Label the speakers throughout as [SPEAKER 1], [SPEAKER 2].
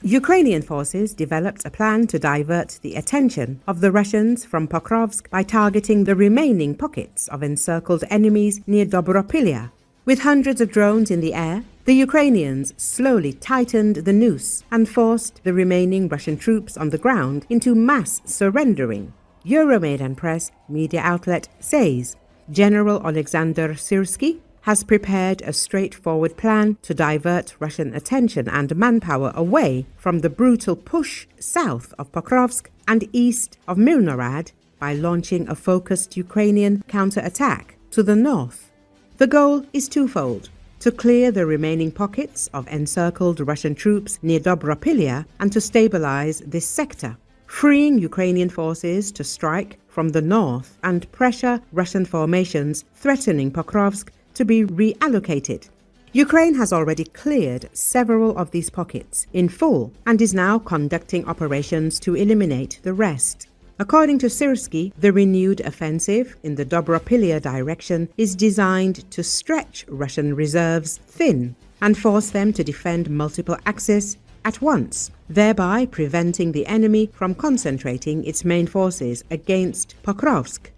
[SPEAKER 1] Ukrainian forces developed a plan to divert the attention of the Russians from Pokrovsk by targeting the remaining pockets of encircled enemies near Dobropillia. With hundreds of drones in the air, the Ukrainians slowly tightened the noose and forced the remaining Russian troops on the ground into mass surrendering. Euromaidan Press media outlet says General Oleksandr Syrskyi has prepared a straightforward plan to divert Russian attention and manpower away from the brutal push south of Pokrovsk and east of Myrnohrad by launching a focused Ukrainian counterattack to the north. The goal is twofold: to clear the remaining pockets of encircled Russian troops near Dobropillia and to stabilize this sector, freeing Ukrainian forces to strike from the north and pressure Russian formations threatening Pokrovsk to be reallocated. Ukraine has already cleared several of these pockets in full and is now conducting operations to eliminate the rest. According to Syrskyi, the renewed offensive in the Dobropillia direction is designed to stretch Russian reserves thin and force them to defend multiple axes at once, thereby preventing the enemy from concentrating its main forces against Pokrovsk.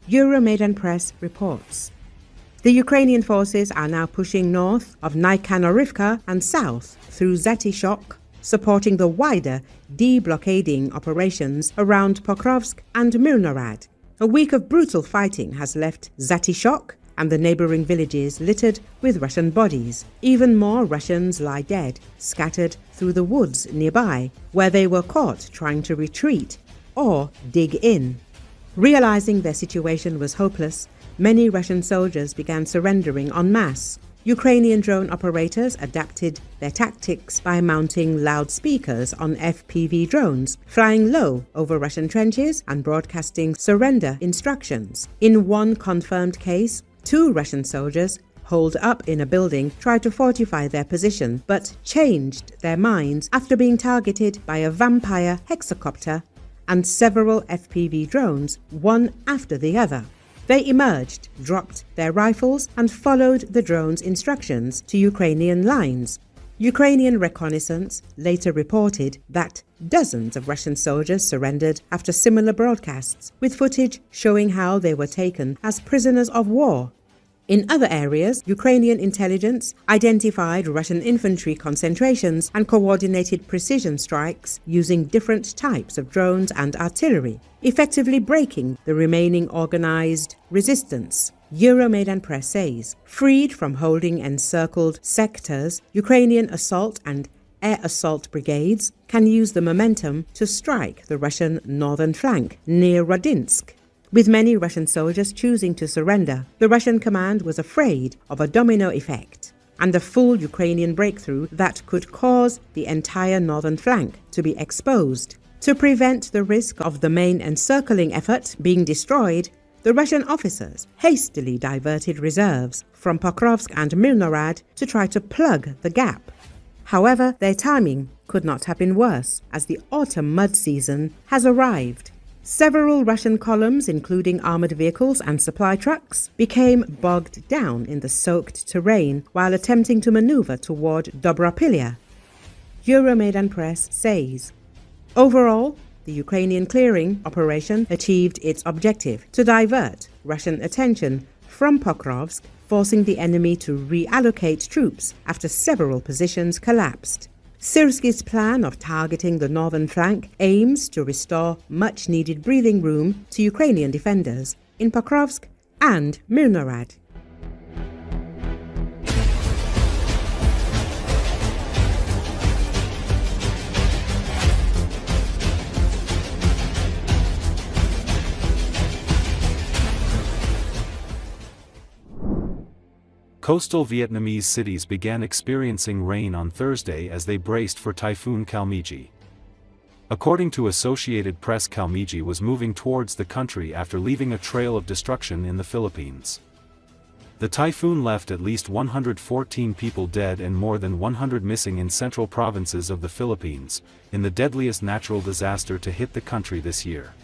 [SPEAKER 1] Euromaidan Press reports. The Ukrainian forces are now pushing north of Nikhanorivka and south through Zatishok, supporting the wider de-blockading operations around Pokrovsk and Myrnohrad. A week of brutal fighting has left Zatishok and the neighboring villages littered with Russian bodies. Even more Russians lie dead, scattered through the woods nearby, where they were caught trying to retreat or dig in. Realizing their situation was hopeless, many Russian soldiers began surrendering en masse. Ukrainian drone operators adapted their tactics by mounting loudspeakers on FPV drones, flying low over Russian trenches and broadcasting surrender instructions. In one confirmed case, 2 Russian soldiers holed up in a building tried to fortify their position but changed their minds after being targeted by a vampire hexacopter and several FPV drones, one after the other. They emerged, dropped their rifles and followed the drone's instructions to Ukrainian lines. Ukrainian reconnaissance later reported that dozens of Russian soldiers surrendered after similar broadcasts, with footage showing how they were taken as prisoners of war. In other areas, Ukrainian intelligence identified Russian infantry concentrations and coordinated precision strikes using different types of drones and artillery, effectively breaking the remaining organized resistance. Euromaidan Press says, freed from holding encircled sectors, Ukrainian assault and air assault brigades can use the momentum to strike the Russian northern flank near Rodinsk. With many Russian soldiers choosing to surrender, the Russian command was afraid of a domino effect and a full Ukrainian breakthrough that could cause the entire northern flank to be exposed. To prevent the risk of the main encircling effort being destroyed, the Russian officers hastily diverted reserves from Pokrovsk and Myrnohrad to try to plug the gap. However, their timing could not have been worse, as the autumn mud season has arrived. Several Russian columns, including armored vehicles and supply trucks, became bogged down in the soaked terrain while attempting to maneuver toward Dobropillia. Euromaidan Press says, overall, the Ukrainian clearing operation achieved its objective to divert Russian attention from Pokrovsk, forcing the enemy to reallocate troops after several positions collapsed. Syrskyi's plan of targeting the northern flank aims to restore much-needed breathing room to Ukrainian defenders in Pokrovsk and Myrnohrad.
[SPEAKER 2] Coastal Vietnamese cities began experiencing rain on Thursday as they braced for Typhoon Kiji. According to Associated Press, Kiji was moving towards the country after leaving a trail of destruction in the Philippines. The typhoon left at least 114 people dead and more than 100 missing in central provinces of the Philippines, in the deadliest natural disaster to hit the country this year.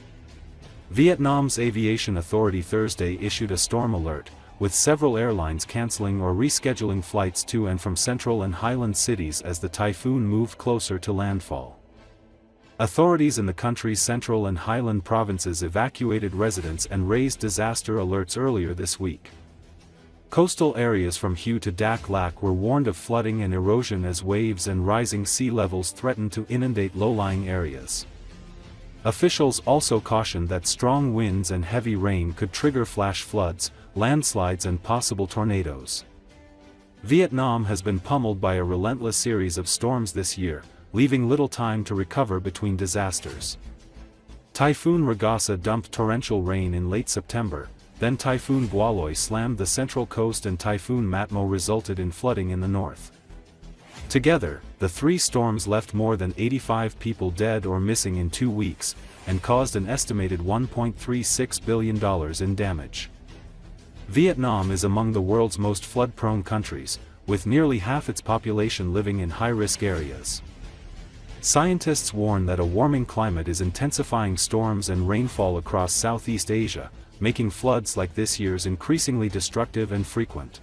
[SPEAKER 2] Vietnam's Aviation Authority Thursday issued a storm alert, with several airlines canceling or rescheduling flights to and from central and highland cities as the typhoon moved closer to landfall. Authorities in the country's central and highland provinces evacuated residents and raised disaster alerts earlier this week. Coastal areas from Kyiv to Daklak were warned of flooding and erosion as waves and rising sea levels threatened to inundate low-lying areas. Officials also cautioned that strong winds and heavy rain could trigger flash floods, landslides and possible tornadoes. Vietnam has been pummeled by a relentless series of storms this year, leaving little time to recover between disasters. Typhoon Ragasa dumped torrential rain in late September, then Typhoon Boaloy slammed the central coast and Typhoon Matmo resulted in flooding in the north. Together, the three storms left more than 85 people dead or missing in 2 weeks, and caused an estimated $1.36 billion in damage. Vietnam is among the world's most flood-prone countries, with nearly half its population living in high-risk areas. Scientists warn that a warming climate is intensifying storms and rainfall across Southeast Asia, making floods like this year's increasingly destructive and frequent.